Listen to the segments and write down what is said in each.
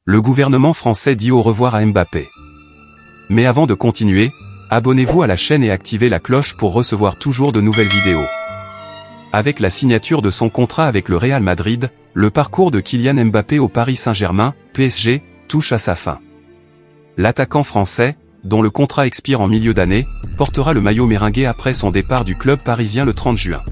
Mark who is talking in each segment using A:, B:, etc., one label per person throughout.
A: Le gouvernement français dit au revoir à Mbappé. Mais avant de continuer, abonnez-vous à la chaîne et activez la cloche pour recevoir toujours de nouvelles vidéos. Avec la signature de son contrat avec le Real Madrid, le parcours de Kylian Mbappé au Paris Saint-Germain, PSG, touche à sa fin. L'attaquant français, dont le contrat expire en milieu d'année, portera le maillot méringué après son départ du club parisien le 30 juin.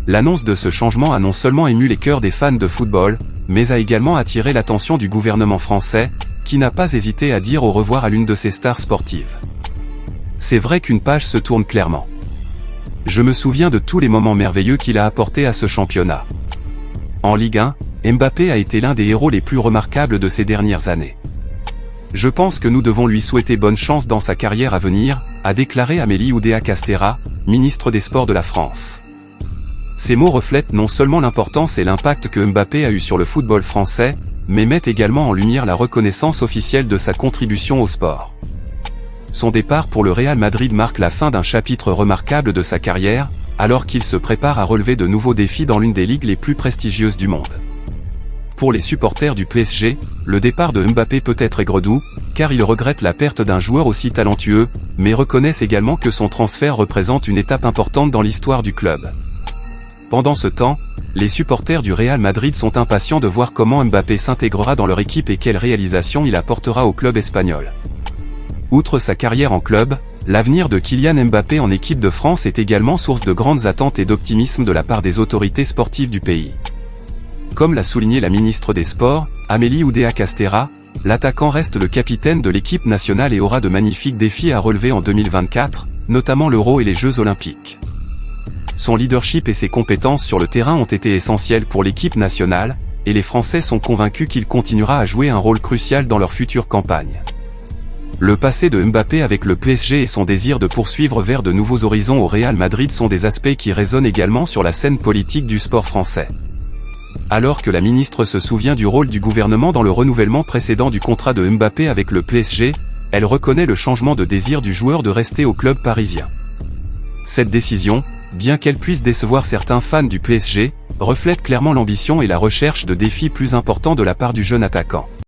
A: L'annonce de ce changement a non seulement ému les cœurs des fans de football, mais a également attiré l'attention du gouvernement français, qui n'a pas hésité à dire au revoir à l'une de ses stars sportives. C'est vrai qu'une page se tourne clairement. Je me souviens de tous les moments merveilleux qu'il a apportés à ce championnat. En Ligue 1, Mbappé a été l'un des héros les plus remarquables de ces dernières années. Je pense que nous devons lui souhaiter bonne chance dans sa carrière à venir, a déclaré Amélie Oudéa-Castéra, ministre des Sports de la France. Ces mots reflètent non seulement l'importance et l'impact que Mbappé a eu sur le football français, mais mettent également en lumière la reconnaissance officielle de sa contribution au sport. Son départ pour le Real Madrid marque la fin d'un chapitre remarquable de sa carrière, alors qu'il se prépare à relever de nouveaux défis dans l'une des ligues les plus prestigieuses du monde. Pour les supporters du PSG, le départ de Mbappé peut être aigre-doux, car ils regrettent la perte d'un joueur aussi talentueux, mais reconnaissent également que son transfert représente une étape importante dans l'histoire du club. Pendant ce temps, les supporters du Real Madrid sont impatients de voir comment Mbappé s'intégrera dans leur équipe et quelles réalisations il apportera au club espagnol. Outre sa carrière en club, l'avenir de Kylian Mbappé en équipe de France est également source de grandes attentes et d'optimisme de la part des autorités sportives du pays. Comme l'a souligné la ministre des Sports, Amélie Oudéa-Castéra, l'attaquant reste le capitaine de l'équipe nationale et aura de magnifiques défis à relever en 2024, notamment l'Euro et les Jeux Olympiques. Son leadership et ses compétences sur le terrain ont été essentielles pour l'équipe nationale, et les Français sont convaincus qu'il continuera à jouer un rôle crucial dans leur future campagne. Le passé de Mbappé avec le PSG et son désir de poursuivre vers de nouveaux horizons au Real Madrid sont des aspects qui résonnent également sur la scène politique du sport français. Alors que la ministre se souvient du rôle du gouvernement dans le renouvellement précédent du contrat de Mbappé avec le PSG, elle reconnaît le changement de désir du joueur de rester au club parisien. Cette décision, bien qu'elle puisse décevoir certains fans du PSG, reflète clairement l'ambition et la recherche de défis plus importants de la part du jeune attaquant.